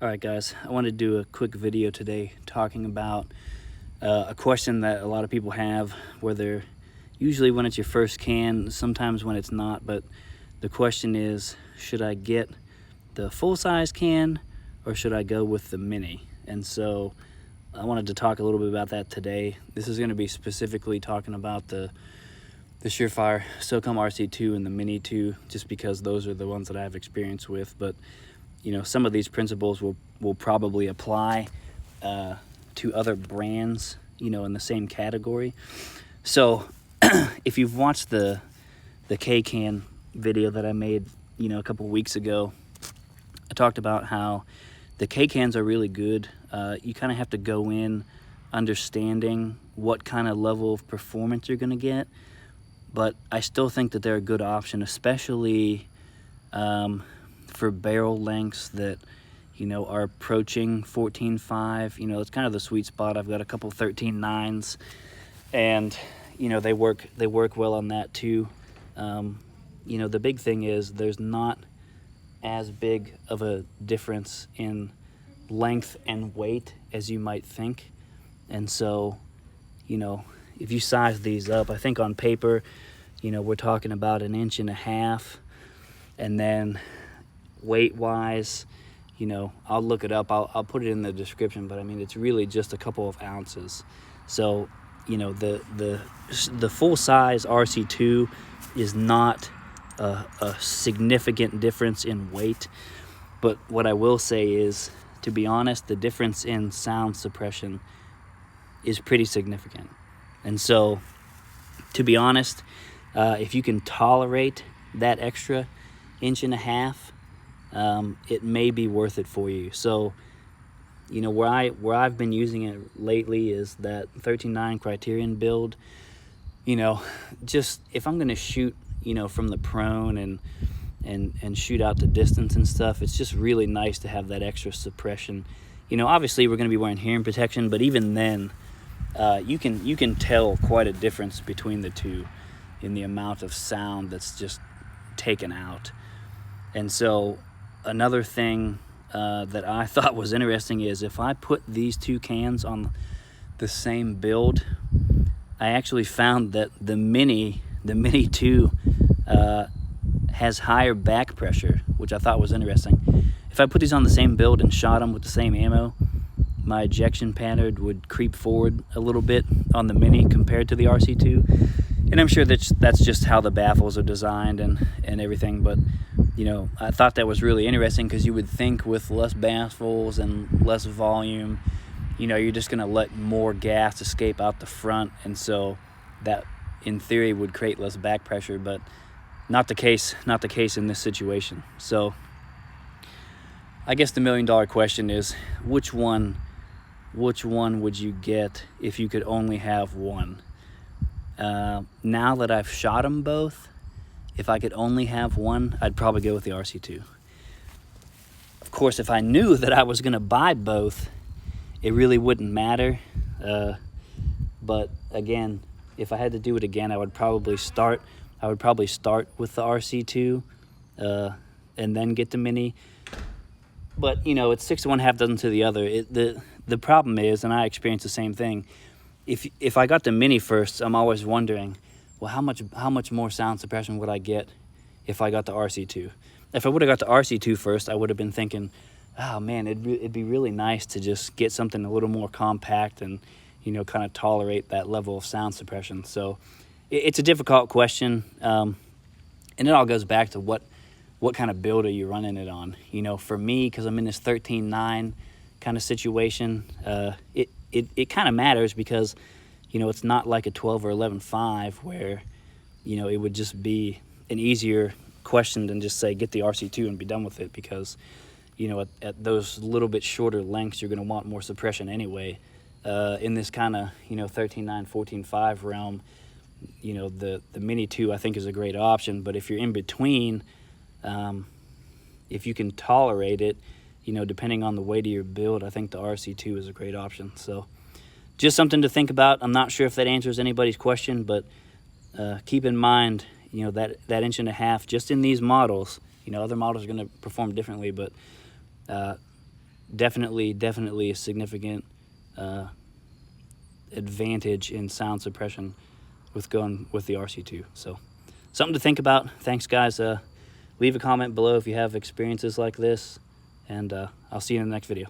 Alright guys, I want to do a quick video today talking about a question that a lot of people have, whether usually when it's your first can, sometimes when it's not, but the question is, should I get the full-size can or should I go with the mini? And so I wanted to talk a little bit about that today. This is going to be specifically talking about the Surefire RC2 and the Mini2, just because those are the ones that I have experience with. But you know, some of these principles will probably apply to other brands, you know, in the same category. So if you've watched the KCAN video that I made, you know, a couple weeks ago, I talked about how the KCANs are really good. You kind of have to go in understanding what kind of level of performance you're going to get, but I still think that they're a good option, especially for barrel lengths that, you know, are approaching 14.5. You know, it's kind of the sweet spot. I've got a couple 13.9s, and you know, they work well on that too. You know, the big thing is there's not as big of a difference in length and weight as you might think. And so, you know, if you size these up, I think on paper, you know, we're talking about 1.5 inches, and then weight wise, you know, I'll look it up, I'll put it in the description, but I mean, it's really just a couple of ounces. So, you know, the full size RC2 is not a significant difference in weight, but what I will say is, to be honest, the difference in sound suppression is pretty significant. And so, to be honest, if you can tolerate that extra 1.5 inches, it may be worth it for you. So, you know, where I've been using it lately is that 13.9 Criterion build. You know, just if I'm going to shoot, you know, from the prone and shoot out the distance and stuff, it's just really nice to have that extra suppression. You know, obviously we're going to be wearing hearing protection, but even then, you can tell quite a difference between the two in the amount of sound that's just taken out. And so another thing that I thought was interesting is if I put these two cans on the same build, I actually found that the Mini2 has higher back pressure, which I thought was interesting. If I put these on the same build and shot them with the same ammo, my ejection pattern would creep forward a little bit on the Mini compared to the RC2. And I'm sure that's just how the baffles are designed and everything, but you know, I thought that was really interesting, because you would think with less baffles and less volume, you know, you're just going to let more gas escape out the front, and so that in theory would create less back pressure, but not the case in this situation. So I guess the $1 million question is, which one would you get if you could only have one? Now that I've shot them both, if I could only have one, I'd probably go with the RC2. Of course, if I knew that I was going to buy both, it really wouldn't matter. But again, if I had to do it again, I would probably start with the RC2 and then get the Mini. But you know, it's 6 to 1, half dozen to the other. The problem is, and I experienced the same thing, if I got the Mini first, I'm always wondering, well, how much more sound suppression would I get if I got the RC2? If I would have got the RC2 first, I would have been thinking, oh man, it'd be really nice to just get something a little more compact and, you know, kind of tolerate that level of sound suppression. So it's a difficult question, and it all goes back to what kind of build are you running it on. You know, for me, because I'm in this 13.9 kind of situation, it kind of matters, because you know, it's not like a 12 or 11.5 where, you know, it would just be an easier question than just say get the RC2 and be done with it, because you know, at those little bit shorter lengths, you're going to want more suppression anyway. In this kind of, you know, 13.9, 14.5 realm, you know, the Mini2 I think is a great option. But if you're in between, if you can tolerate it, you know, depending on the weight of your build, I think the RC2 is a great option. So just something to think about. I'm not sure if that answers anybody's question, but keep in mind, you know, that 1.5 inches just in these models. You know, other models are going to perform differently, but definitely a significant advantage in sound suppression with going with the RC2. So something to think about. Thanks, guys. Leave a comment below if you have experiences like this, and I'll see you in the next video.